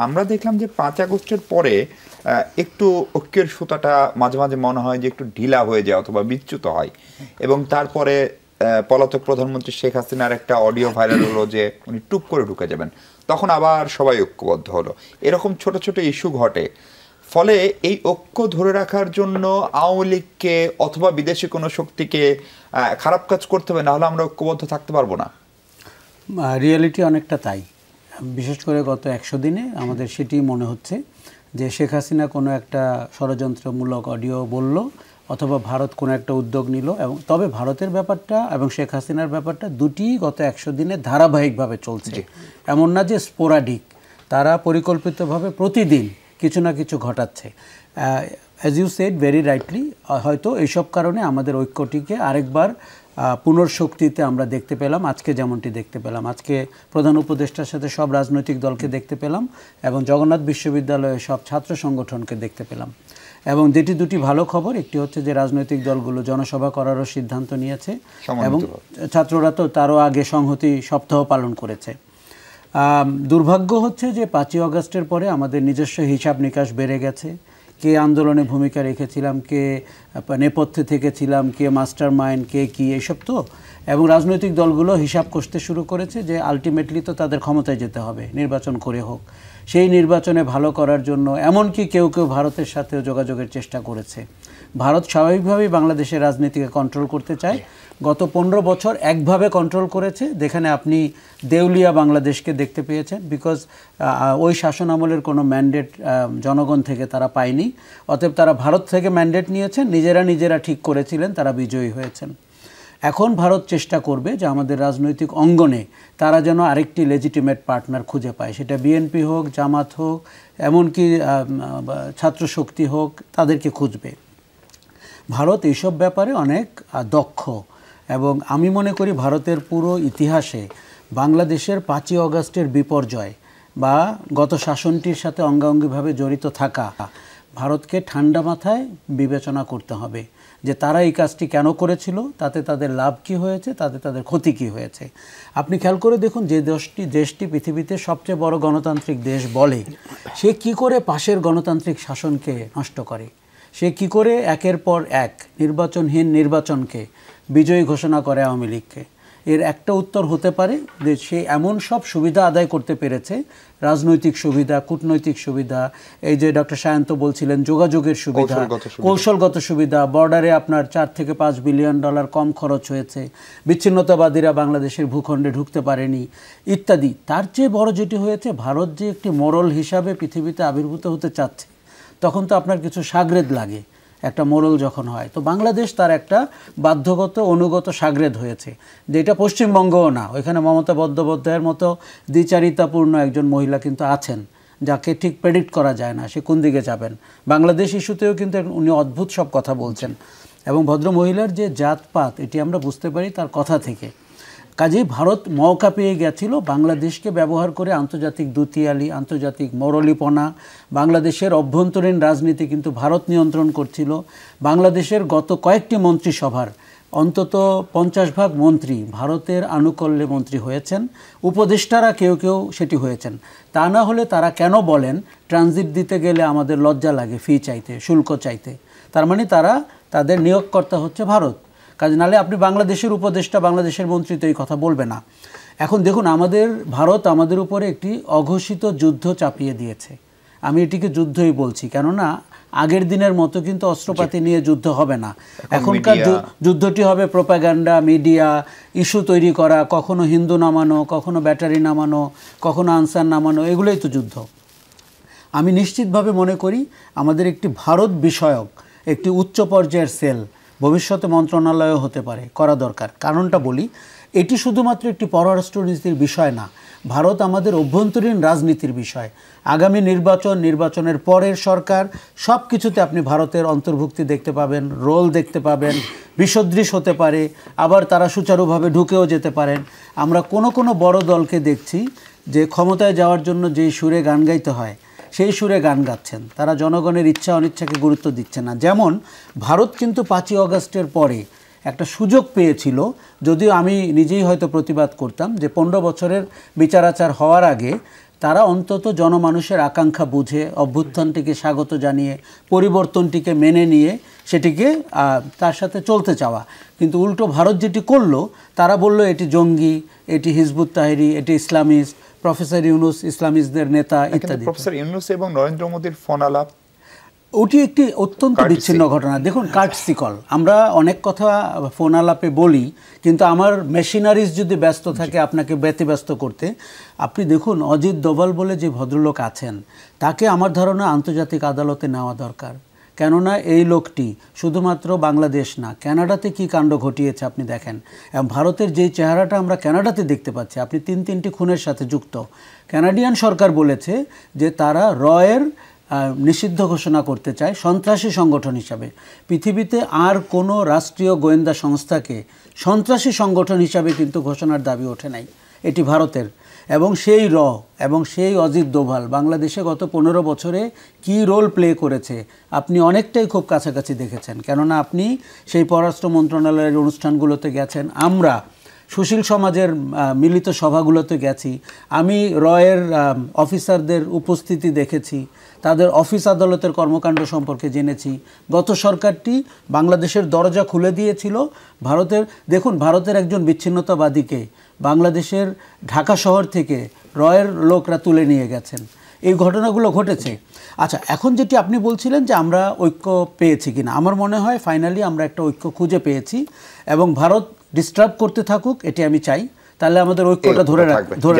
আমরা দেখলাম যে 5 আগস্টের পরে একটু ঐক্যের সুতাটা মাঝে মাঝে মনে হয় যে একটু ঢিলা হয়ে যায় অথবা বিচ্যুত হয়, এবং তারপরে পলাতক প্রধানমন্ত্রী শেখ হাসিনার একটা অডিও ভাইরাল হলো যে উনি টুপ করে ঢুকে যাবেন, তখন আবার সবাই ঐক্যবদ্ধ হলো। এরকম ছোট ছোট ইস্যু ঘটে, ফলে এই ঐক্য ধরে রাখার জন্য আওয়ামী লীগকে অথবা বিদেশি কোনো শক্তিকে খারাপ কাজ করতে হবে, নাহলে আমরা ঐক্যবদ্ধ থাকতে পারবো না। রিয়েলিটি অনেকটা তাই। বিশেষ করে গত 100 দিনে আমাদের সেটি মনে হচ্ছে যে শেখ হাসিনা কোনো একটা ষড়যন্ত্রমূলক অডিও বলল অথবা ভারত কোনো একটা উদ্যোগ নিল, এবং তবে ভারতের ব্যাপারটা এবং শেখ হাসিনার ব্যাপারটা দুটি গত 100 দিনে ধারাবাহিকভাবে চলছে। এমন না যে স্পোরাডিক, তারা পরিকল্পিতভাবে প্রতিদিন কিছু না কিছু ঘটাচ্ছে। As you said very rightly, হয়তো এইসব কারণে আমাদের ঐক্যটিকে আরেকবার পুনর্শক্তিতে আমরা দেখতে পেলাম। আজকে যেমনটি দেখতে পেলাম, আজকে প্রধান উপদেষ্টার সাথে সব রাজনৈতিক দলকে দেখতে পেলাম এবং জগন্নাথ বিশ্ববিদ্যালয়ে সব ছাত্র সংগঠনকে দেখতে পেলাম। এবং যেটি দুটি ভালো খবর, একটি হচ্ছে যে রাজনৈতিক দলগুলো জনসভা করারও সিদ্ধান্ত নিয়েছে এবং ছাত্ররা তো তারও আগে সংহতি সপ্তাহ পালন করেছে। দুর্ভাগ্য হচ্ছে যে 5ই আগস্টের পরে আমাদের নিজস্ব হিসাব নিকাশ বেড়ে গেছে। কে আন্দোলনে ভূমিকা রেখেছিলাম, কে নেপথ্যে থেকেছিলাম, কে মাস্টার মাইন্ড, কে কী, এইসব তো। এবং রাজনৈতিক দলগুলো হিসাব কষতে শুরু করেছে যে আলটিমেটলি তো তাদের ক্ষমতায় যেতে হবে, নির্বাচন করে হোক। সেই নির্বাচনে ভালো করার জন্য এমনকি কেউ কেউ ভারতের সাথেও যোগাযোগের চেষ্টা করেছে। ভারত স্বাভাবিকভাবেই বাংলাদেশের রাজনীতিকে কন্ট্রোল করতে চায়। গত 15 বছর একভাবে কন্ট্রোল করেছে, যেখানে আপনি দেউলিয়া বাংলাদেশকে দেখতে পেয়েছেন, বিকজ ওই শাসন আমলের কোনো ম্যান্ডেট জনগণ থেকে তারা পায়নি। অতএব তারা ভারত থেকে ম্যান্ডেট নিয়েছেন, নিজেরা ঠিক করেছিলেন, তারা বিজয়ী হয়েছেন। এখন ভারত চেষ্টা করবে যে আমাদের রাজনৈতিক অঙ্গনে তারা যেন আরেকটি লেজিটিমেট পার্টনার খুঁজে পায়, সেটা বিএনপি হোক, জামাত হোক, এমনকি ছাত্রশক্তি হোক, তাদেরকে খুঁজবে। ভারত এইসব ব্যাপারে অনেক দক্ষ, এবং আমি মনে করি ভারতের পুরো ইতিহাসে বাংলাদেশের 5ই আগস্টের বিপর্যয় বা গত শাসনটির সাথে অঙ্গাঙ্গিভাবে জড়িত থাকা ভারতকে ঠান্ডা মাথায় বিবেচনা করতে হবে যে তারা এই কাজটি কেন করেছিল, তাতে তাদের লাভ কি হয়েছে, তাতে তাদের ক্ষতি কি হয়েছে। আপনি খেয়াল করে দেখুন, যে দেশটি পৃথিবীতে সবচেয়ে বড় গণতান্ত্রিক দেশ বলে, সে কি করে পাশের গণতান্ত্রিক শাসনকে নষ্ট করে, সে কি করে একের পর এক নির্বাচনহীন নির্বাচনকে বিজয়ী ঘোষণা করে আওয়ামী লীগকে। এর একটা উত্তর হতে পারে যে সে এমন সব সুবিধা আদায় করতে পেরেছে, রাজনৈতিক সুবিধা, কূটনৈতিক সুবিধা, এই যে ডক্টর সায়ন্ত বলছিলেন যোগাযোগের সুবিধা, কৌশলগত সুবিধা, বর্ডারে আপনার $4 থেকে $5 বিলিয়ন কম খরচ হয়েছে, বিচ্ছিন্নতাবাদীরা বাংলাদেশের ভূখণ্ডে ঢুকতে পারেনি ইত্যাদি। তার চেয়ে বড় যেটি হয়েছে, ভারত যে একটি মোরাল হিসাবে পৃথিবীতে আবির্ভূত হতে চাচ্ছে, তখন তো আপনার কিছু সাগরেদ লাগে একটা মোরাল যখন হয়। তো বাংলাদেশ তার একটা বাধ্যগত অনুগত সাগরেদ হয়েছে, যেটা পশ্চিমবঙ্গও না। ওইখানে মমতা বন্দ্যোপাধ্যায়ের মতো দ্বিচারিতাপূর্ণ একজন মহিলা কিন্তু আছেন, যাকে ঠিক প্রেডিক্ট করা যায় না সে কোন দিকে যাবেন। বাংলাদেশ ইস্যুতেও কিন্তু উনি অদ্ভুত সব কথা বলছেন, এবং ভদ্র মহিলার যে জাতপাত এটি আমরা বুঝতে পারি তার কথা থেকে। কাজেই ভারত মৌকা পেয়ে গেছিল বাংলাদেশকে ব্যবহার করে আন্তর্জাতিক দুতিয়ালি, আন্তর্জাতিক মরলিপনা, বাংলাদেশের অভ্যন্তরীণ রাজনীতি কিন্তু ভারত নিয়ন্ত্রণ করছিল। বাংলাদেশের গত কয়েকটি মন্ত্রিসভার অন্তত 50 ভাগ মন্ত্রী ভারতের আনুকূল্যে মন্ত্রী হয়েছেন, উপদেষ্টারা কেউ কেউ সেটি হয়েছেন। তা না হলে তারা কেন বলেন ট্রানজিট দিতে গেলে আমাদের লজ্জা লাগে ফি চাইতে, শুল্ক চাইতে? তার মানে তারা, তাদের নিয়োগকর্তা হচ্ছে ভারত। কাজে নালে আপনি বাংলাদেশের উপদেষ্টা, বাংলাদেশের মন্ত্রী তো এই কথা বলবে না। এখন দেখুন, ভারত আমাদের উপরে একটি অঘোষিত যুদ্ধ চাপিয়ে দিয়েছে। আমি এটিকে যুদ্ধই বলছি, কেননা আগের দিনের মতো কিন্তু অস্ত্রপাতি নিয়ে যুদ্ধ হবে না। এখনকার যুদ্ধটি হবে প্রোপাগান্ডা, মিডিয়া, ইস্যু তৈরি করা, কখনো হিন্দু নামানো, কখনো ব্যাটারি নামানো, কখনো আনসার নামানো, এগুলোই তো যুদ্ধ। আমি নিশ্চিতভাবে মনে করি আমাদের একটি ভারত বিষয়ক একটি উচ্চ পর্যায়ের সেল ভবিষ্যতে মন্ত্রণালয়ও হতে পারে, করা দরকার। কারণটা বলি, এটি শুধুমাত্র একটি পররাষ্ট্রনীতির বিষয় না, ভারত আমাদের অভ্যন্তরীণ রাজনীতির বিষয়। আগামী নির্বাচনের পরের সরকার, সব কিছুতে আপনি ভারতের অন্তর্ভুক্তি দেখতে পাবেন, রোল দেখতে পাবেন। বিসদৃশ হতে পারে, আবার তারা সুচারুভাবে ঢুকেও যেতে পারেন। আমরা কোনো বড় দলকে দেখছি যে ক্ষমতায় যাওয়ার জন্য যেই সুরে গান গাইতে হয় সেই সুরে গান গাচ্ছেন, তারা জনগণের ইচ্ছা অনিচ্ছাকে গুরুত্ব দিচ্ছে না। যেমন ভারত কিন্তু 5ই আগস্টের পরে একটা সুযোগ পেয়েছিল, যদিও আমি নিজেই হয়তো প্রতিবাদ করতাম যে 15 বছরের বিচার আচার হওয়ার আগে তারা অন্তত জনমানুষের আকাঙ্ক্ষা বুঝে, অভ্যুত্থানটিকে স্বাগত জানিয়ে, পরিবর্তনটিকে মেনে নিয়ে সেটিকে তার সাথে চলতে চাওয়া। কিন্তু উল্টো ভারত যেটি করলো, তারা বলল এটি জঙ্গি, এটি হিজবুত তাহরির, এটি ইসলামিস্ট, প্রফেসর ইউনুস ইসলামিস্টদের নেতা ইত্যাদি। প্রফেসর ইউনুস এবং নরেন্দ্র মোদীর ফোন আলাপ, ওটি একটি অত্যন্ত বিচ্ছিন্ন ঘটনা। দেখুন, কার্টসি কল, আমরা অনেক কথা ফোন আলাপে বলি, কিন্তু আমার মেশিনারিজ যদি ব্যস্ত থাকে আপনাকে ব্যতিব্যস্ত করতে, আপনি দেখুন অজিত দোভাল বলে যে ভদ্রলোক আছেন, তাকে আমার ধারণা আন্তর্জাতিক আদালতে নেওয়া দরকার। কেননা এই লোকটি শুধুমাত্র বাংলাদেশ না, কানাডাতে কি কাণ্ড ঘটিয়েছে আপনি দেখেন। এবং ভারতের যেই চেহারাটা আমরা কানাডাতে দেখতে পাচ্ছি, আপনি তিনটি খুনের সাথে যুক্ত। কানাডিয়ান সরকার বলেছে যে তারা রয়ের নিষিদ্ধ ঘোষণা করতে চায় সন্ত্রাসী সংগঠন হিসাবে। পৃথিবীতে আর কোনো রাষ্ট্রীয় গোয়েন্দা সংস্থাকে সন্ত্রাসী সংগঠন হিসাবে কিন্তু ঘোষণার দাবি ওঠে নাই, এটি ভারতের। এবং সেই এবং সেই অজিত দোভাল বাংলাদেশে গত 15 বছরে কি রোল প্লে করেছে আপনি অনেকটাই খুব কাছাকাছি দেখেছেন। কেননা আপনি সেই পররাষ্ট্র মন্ত্রণালয়ের অনুষ্ঠানগুলোতে গেছেন, আমরা সুশীল সমাজের মিলিত সভাগুলোতে গেছি, আমি রয়ের অফিসারদের উপস্থিতি দেখেছি, তাদের অফিস আদালতের কর্মকাণ্ড সম্পর্কে জেনেছি। গত সরকারটি বাংলাদেশের দরজা খুলে দিয়েছিল ভারতের। দেখুন, ভারতের একজন বিচ্ছিন্নতাবাদীকে বাংলাদেশের ঢাকা শহর থেকে রয়ের লোকরা তুলে নিয়ে গেছেন। এই ঘটনাগুলো ঘটেছে। আচ্ছা, এখন যেটি আপনি বলছিলেন যে আমরা ঐক্য পেয়েছি কিনা, আমার মনে হয় ফাইনালি আমরা একটা ঐক্য খুঁজে পেয়েছি এবং ভারত ডিস্টার্ব করতে থাকুক, এটি আমি চাই। তাহলে আমাদের ঐক্যটা ধরে